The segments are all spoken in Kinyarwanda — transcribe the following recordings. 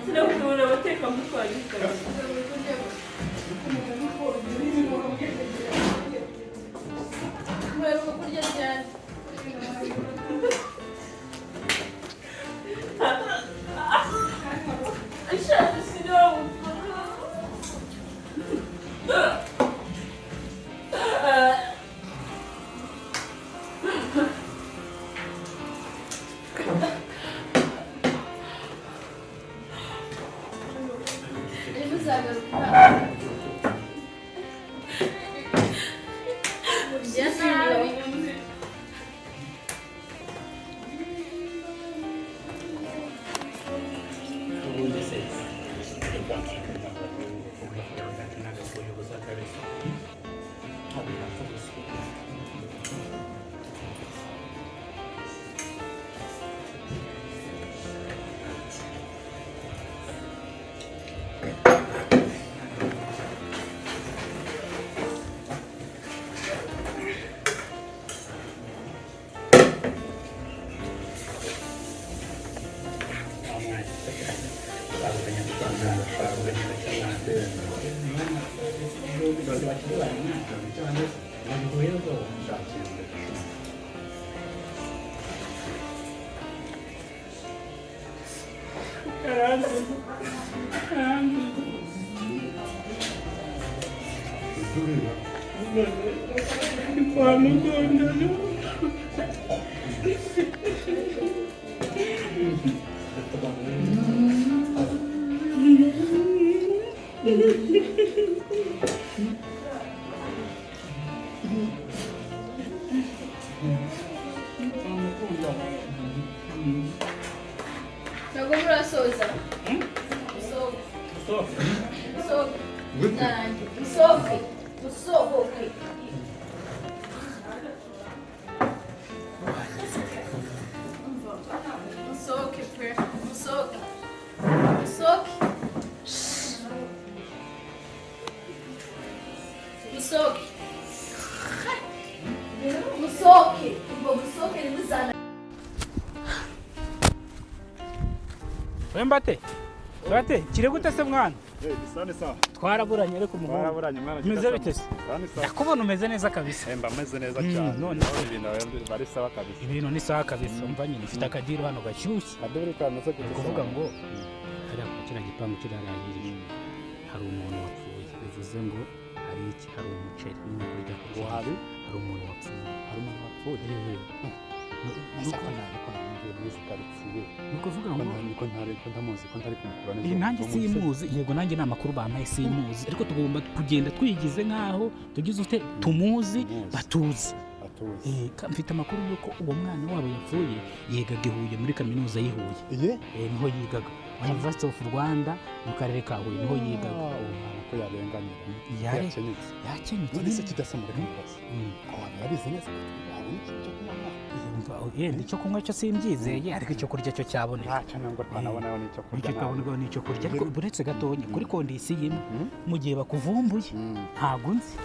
sinakubona bateka mutwara Mbate kirego utase mwana Sane sawa twaraburanye ariko umuhungu twaraburanye mwana meze bitese sane sawa ndakubona umeze neza kabisa mba meze neza cyane none ibintu bari sawa kabisa ibintu ni sawa kabisa umva nyine mfite akadiro hano gashyushye kadori kanoze kuvuga ngo hariya ku kiriya gipangu kirarangiriye hari umuntu wapfuye bivuze ngo hari umuceri nyine kurya kurya hari umuntu wapfuye nuko vuga ngo niko ndamuzi ko ntari kumukura neza nanjye simuzi yego nanjye namakuru bampaye simuzi ariko tugomba kugenda twigize nkaho tugize ute tumuzi batuzi mfite amakuru yuko uwo mwana wabo yapfuye yigaga i Huye muri kaminuza y'i Huye niho yigaga University of Rwanda mu karere ka Huye niho yigaga ko yarenganye yakenyutse nise Cyidasamura n'ibase abantu babizi neza icyo kunywa cyo simbyizeye ariko icyo kurya cyo cyaboneka ntabwo twanabonaho n'icyo kurya twabonagaho n'icyo kurya ariko buretse gatonya kuri kondisi imwe mu gihe bakuvumbuye ntabwo nzi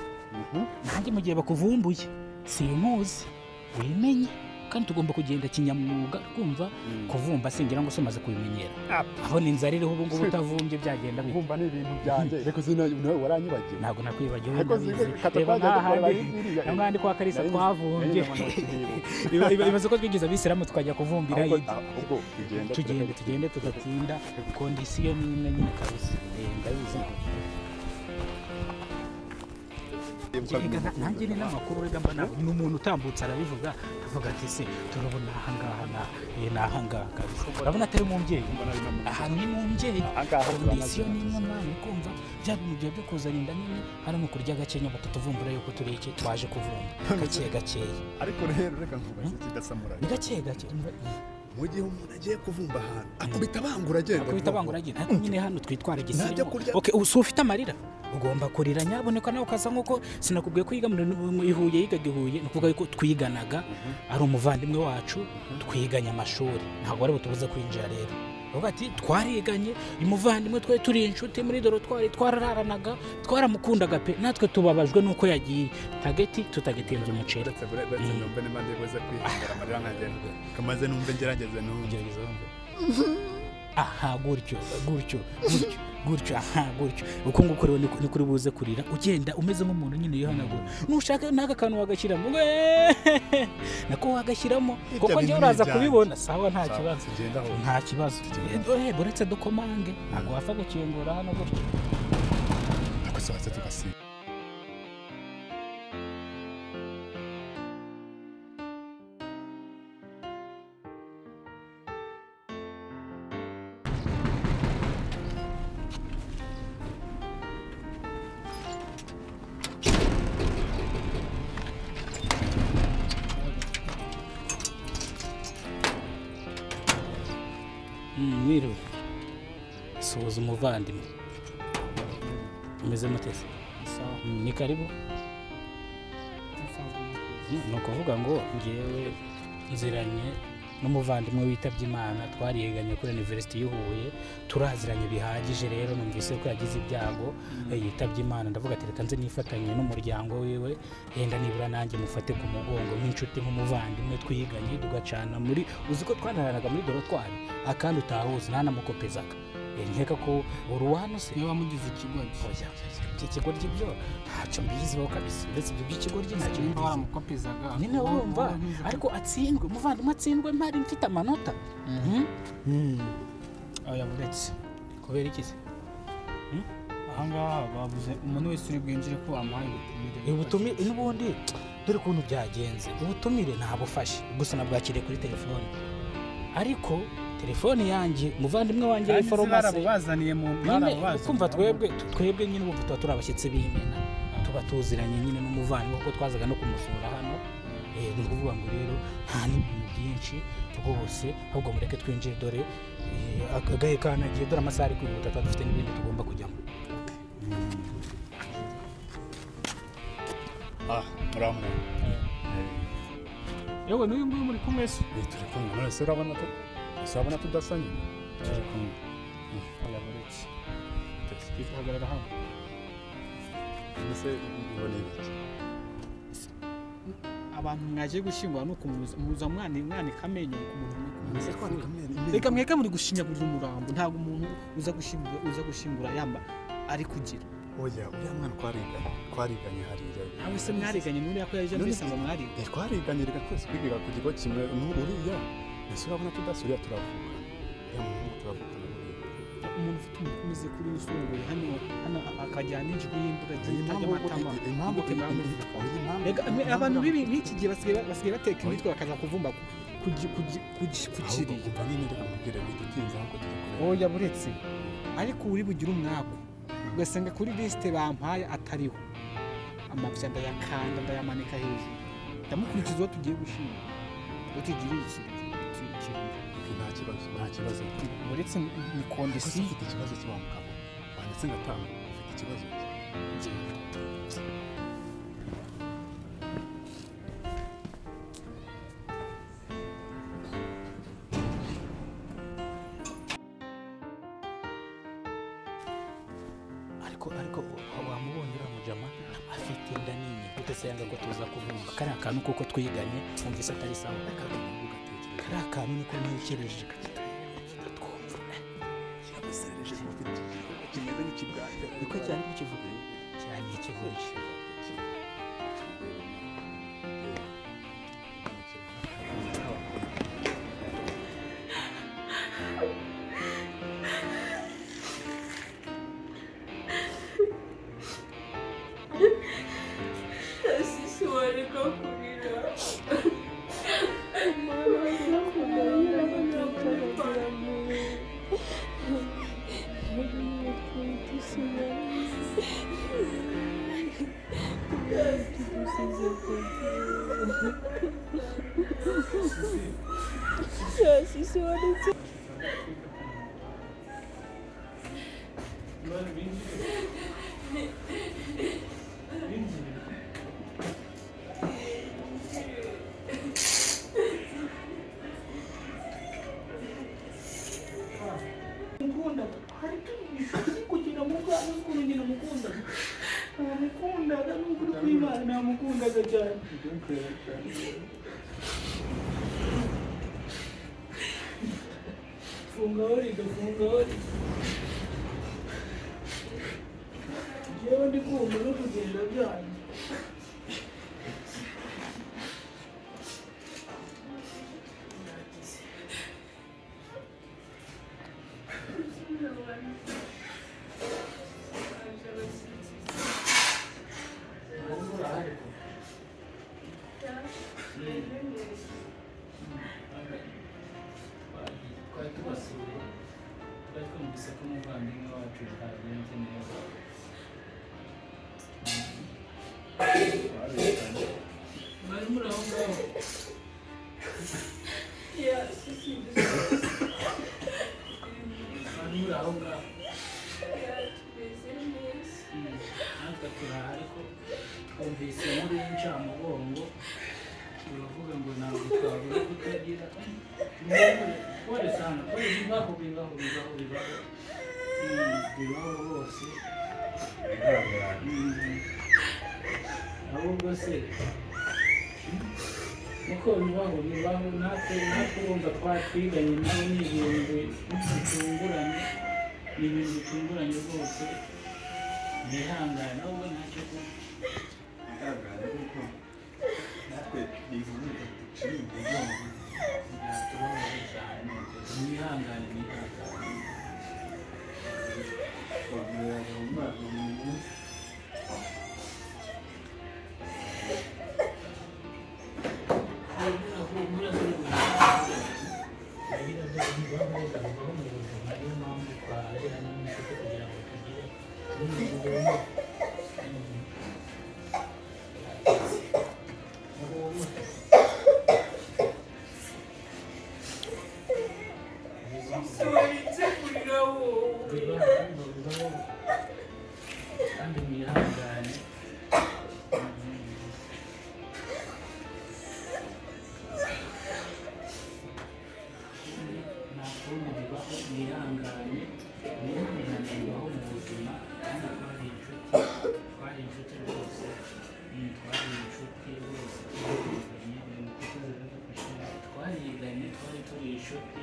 nanjye mu gihe bakuvumbuye sinkuzi wimenye kandi tugomba kugenda kinyamwuga kumva kuvumba singira ngo somaze kubimenyera aho ni inzara iriho ubu ngubu utavumbye byagenda kuvumba ni ibintu byanjye reko nawe waranyibagiwe ntabwo nakwibagiwe n'abandi kwa Kalisa twavumbye ibaze ko twigize abisilamu tukajya kuvumbira tugende tugatinda kondisiyo n'imwe nyine kabisa ndabizi nanjye ni n'amakuru rega mbana n'umuntu utambutse arabivuga avuga ati se turabona ahangaha kabisa urabona atari umubyeyi ahantu ni umubyeyi kondisiyo n'imwe mwana kumva bya bintu byo kuzana inda nini harimo kurya gakenya batatuvumbura yuko turi iki twaje kuvumba gakeya ariko rero reka nkubaze Cyidasamura ni gake mu gihe umuntu agiye kuvumba ahantu akubita bangura agenda ariko nyine hano twitwara igisirimu ubu ufite amarira ugomba kurira nyaboneka nawe ukaza nk'uko sinakubwiye ko yiga muri Huye yigaga i Huye ni ukuvuga ko twiganaga ari umuvandimwe wacu twiganye amashuri ntabwo wari butubuze kwinjira rero uvuga ati twariganye umuvandimwe twari turi inshuti muri dorotwari twarararanaga twaramukundaga pe natwe tubabajwe nuko yagiye tutagetinze umuceri numve n'imande bweze kwihangara amarira nkagenda kamaze numve ngerageze aha gutyo aha gutyo uko nguko rero ni kuri buze kurira ugenda umeze nk'umuntu nyine yihanagura nushaka n'aka kantu wagashyiramo nako wagashyiramo kuko njye uraza kubibona sawa nta kibazo buretse dukomange ntabwo wapfa gukingura hano gutyo ako sobatse tugasiga mwiriwe suhuza umuvandimwe umeze mutese ni karibu ni ukuvuga ngo ngewe nziranye n'umuvandimwe witabye Imana twariganye kuri University y'Huye turaziranye bihagije rero numvise ko yagize ibyago yitabye Imana ndavuga ati reka nze nifatanye n'umuryango wiwe yenda nibura nanjye mufate ku mugongo nk'inshuti nk'umuvandimwe twiganye tugacana muri uzi ko twanaranaga muri dorotwari akandi utahuze ntanamukopezaga nkeka ko uruwano se niba mugize ikigoryi ikigoryi byo ntacyo mbiziho kabisa ndetse ibyo by'ikigoryi ntacyo nimba waramukopezaga nyine wumva ariko atsindwe umuvandimwe atsindwe mpari mfite amanota oya buretse kubera iki se ahangaha babuze umuntu wese uri bwinjire ko wamuhaye ubutumire n'ubundi dore ukuntu byagenze ubutumire ntabufashe gusa nabwakiriye kuri telefone ariko telefone yanjye umuvandimwe wanjye ari farumasi bazaniye mu kumva twebwe nyine ubu tuba turi abashyitsi b'Imena tuba tuziranye nyine n'umuvandimwe kuko twazaga no kumusura hano ni ukuvuga ngo rero nta n'ibintu byinshi rwose ahubwo mureke twinjire dore agahe kanagiye dore amasaha ari kwihuta tuba dufite n'ibindi tugomba kujyamo muramu yewe n'uyu nguyu muri kumwe se turi kumwe none se urabona tudasanye turi kumwe oya buretse twihagarara hano mbese ubona ibiki abantu mwagiye gushyingura no kumuza mwana kamenyo ku muntu reka mweka muri gushinyagurira umurambo ntabwo umuntu uza gushyingura yamba ari kugira oya uriya mwana twariganye hariya nawe se mwariganye n'uriya ko yaje mbese ngo mwariganye twariganye reka twese twigira ku kigo kimwe uriya ese urabona tudasuriya turavuga umuntu ufite umutwe umeze kuri usongoye hano akajyana n'ijwi y'imvura ry'itanga amatama abantu bibi nk'iki gihe basigaye bateka imitwe bakaza kuvumba kukiriye oya buretse ariko uri bugire umwaku ugasanga kuri lisite bampaye atariho amapfa ndayakanda ndayamanika hejuru ndamukurikiza uwo tugiye gushinga uwo tugiriye nta kibazo uretse ni kondisiyo ufite ikibazo kiba mu kabo wanditse ngatanga ufite ikibazo ariko wamubonye mujama afite inda nini gute se yanga ko tuza kuvumba kari akantu kuko twiganye umvise atari sawa kari akantu niko ntekereje kimeze nk'ikibwate niko cyane kivuga cyane ikivuga funga horido jewe ndi kumva no kugenda byanyu twari tubasuye twari twumvise ko umuvandimwe wacu yagenze neza mwari muri aho ngaho mwari muri aho ngaho natwe turaha ariko twumvise muri y'incamugongo uravuga ngo ntabwo twabura kutagira pole sana pole bibaho rwose ahubwo se uko bibaho natwe urumva twatwiganye nawe ni ibintu bitunguranye rwose bihangane ahubwo ntacyo kuko natwe ni inkuru duciye umugongo byatubabaje cyane mwihangane twamwerera umwana mu munsi kandi mwihangane ntakundi bibaho mwihangane bibaho mu buzima kandi twari inshuti rwose twariganye twari turi inshuti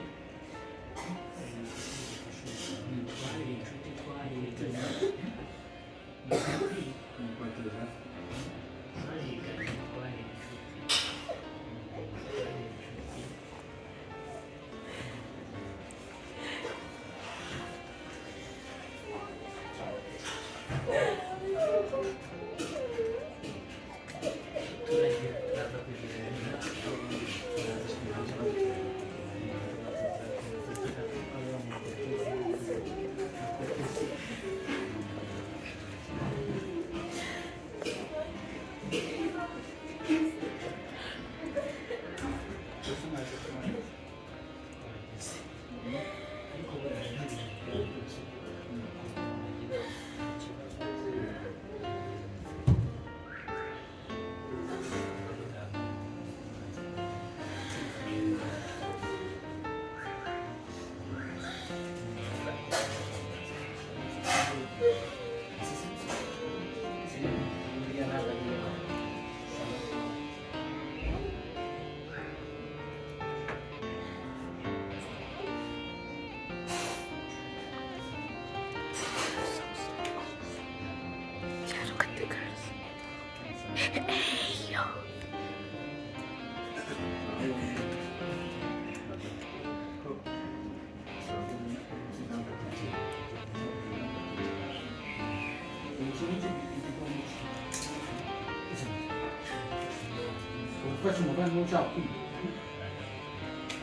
ufashe umuvandimwe ushaka kwiga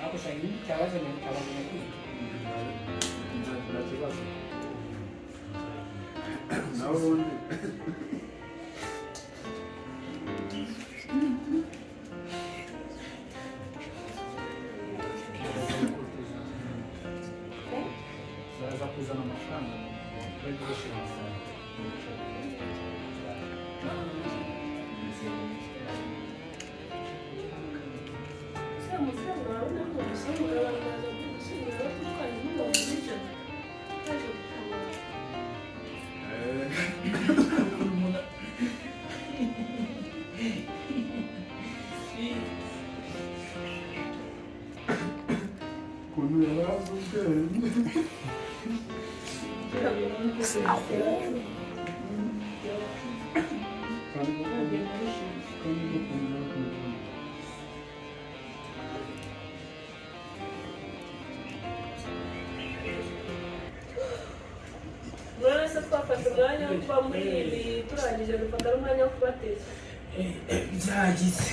ariko shayini cyabazanye kwiga nta kibazo nawe ubundi zaza kuzana amafaranga bari gushyira amafaranga ukuntu yarazi ubwenge None se twafata umwanya wo kuba muri ibi turangije dufata n'umwanya wo kubateza byagize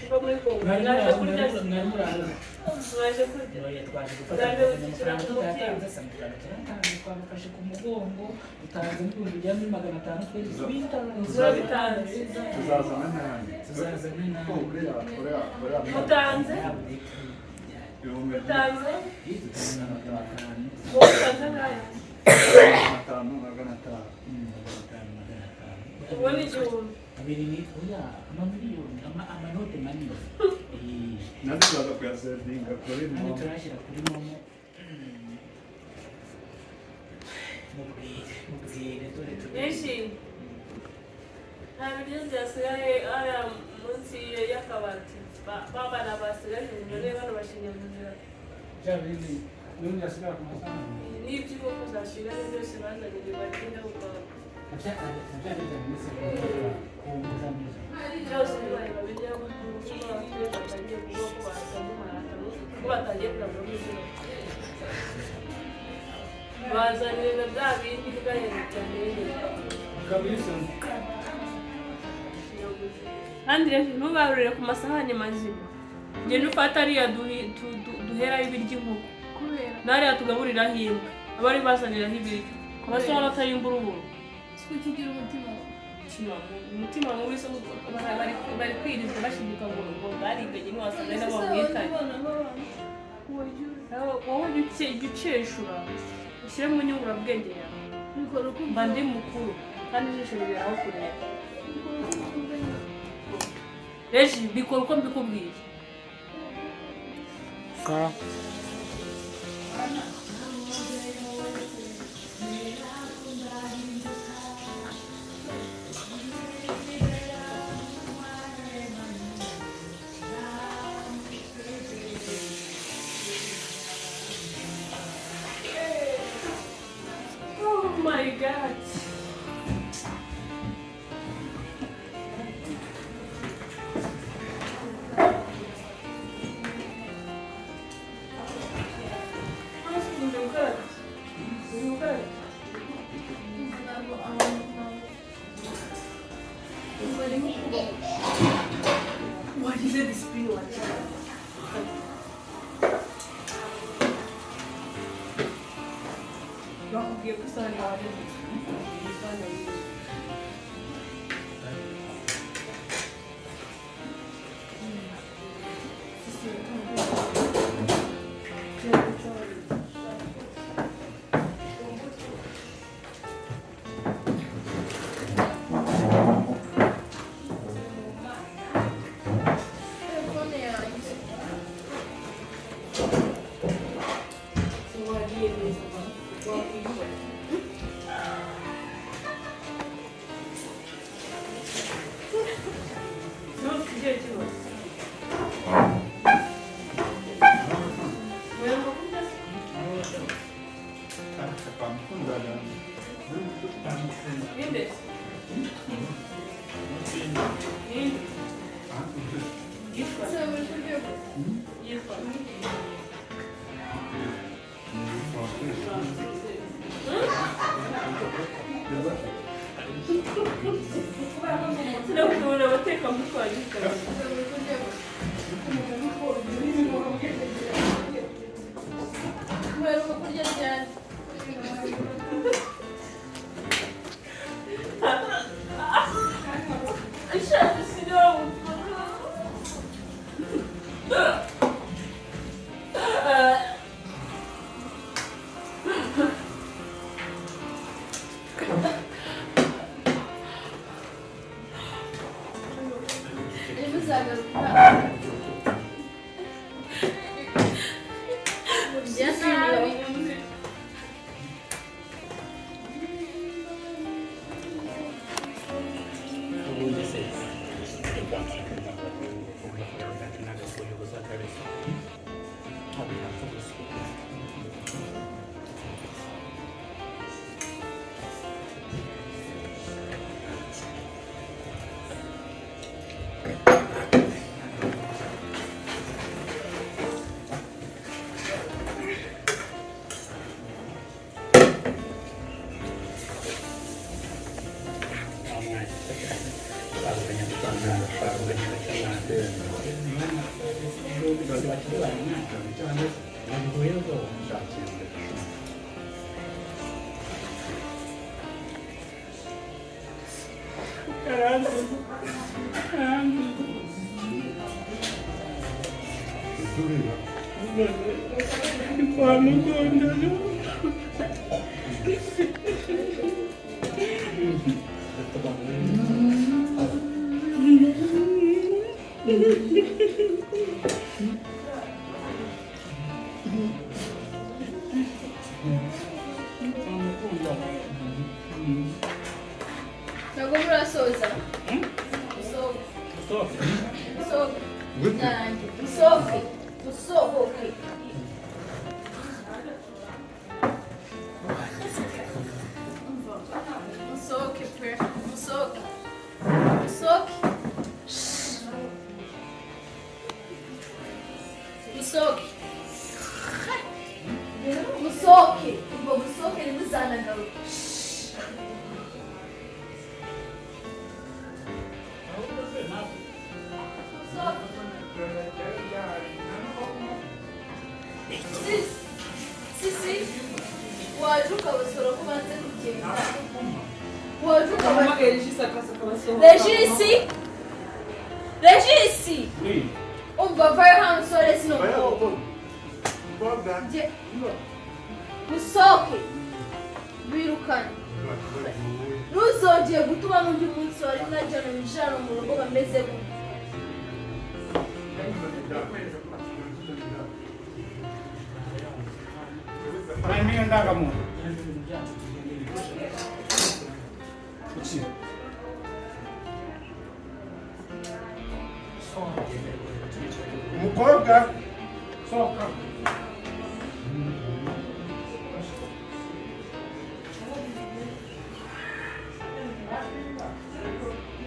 kuva muri kongo mwaje kurya mwaje kurya twabafashe ku mugongo utanze n'ibihumbi bya muri 500 twese turabitanze tuzazana n'ayandi tuzazana nawe mutanze ibihumbi mutanze ngaya 5,500 ubona igihumbi abiri ni oya amamiliyoni amanote manini nazo zaza kuyasevinga kuri kandi momo turashyira kuri momo mubwire dore yishimye nta biryo byasigaye hariya munsi y'akabati babana basigaje inyuma rero bano bashinyagurira bya bindi n'undi yasigara ku mafaranga n'iby'inkoko zasigaye byose bazanye bagenda gukora byose bibaye babirya kuba batangiye kuvuga ko basanze maratano ko batangiye kurabura ubuzima bazanira bya bindi bigahera cyane kandi rero ntubarurire ku masahani mazima genda ufata ariya duheraho ibiryo inkoko n'ariya tugaburiraho imbwa abari bazaniraho ibiryo ku masaha batarimbura ubuntu kukigira umutima mubi so bari kwirizwa bashiduka ngo bariganye ntiwasanga nabo bamwitaye wowe jya uceshura ushyiremo inyungurabwenge yawe mba ndi mukuru kandi ijisho riberaho kureba reji bikora uko mbikubwiye my God. What is it? This pin one. Bakubwiye ko isahani wawe Sinakubona abateka mutwaje Ntabwo murasoza musohoke musohoke pe musohoke musohoke musohoke musohoke ubwo musohoke ntimuzanagaruke Sisi waje ukabasora ko banze kugenda waje ukabasora Regisi umva vayo hano usore sino musohoke birukane ntuzongeye gutuma n'undi munsi wari mwajyana wijana mu rugo bameze gutya Nani ndangamuntu? Umukobwa sohoka.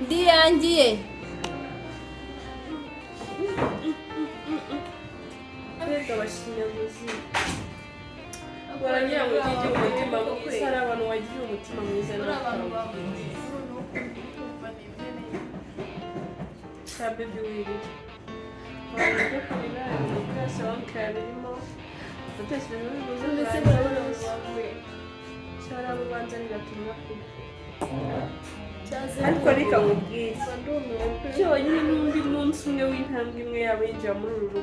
ndiyangiye Mbega abashinyaguzi baragira ngo ugire umutima mwiza hari abantu wagira umutima mwiza cya bebi wirira abantu byo kurira ibintu byose bankaya birimo utekereza bibuze ndetse murabona cyangwa abo banzanira tumwe ariko reka mubwire cyonyine n'undi munsi umwe w'intambwe imwe yaba yinjira muri uru rugo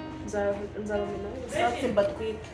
nzabamena bose mbatwite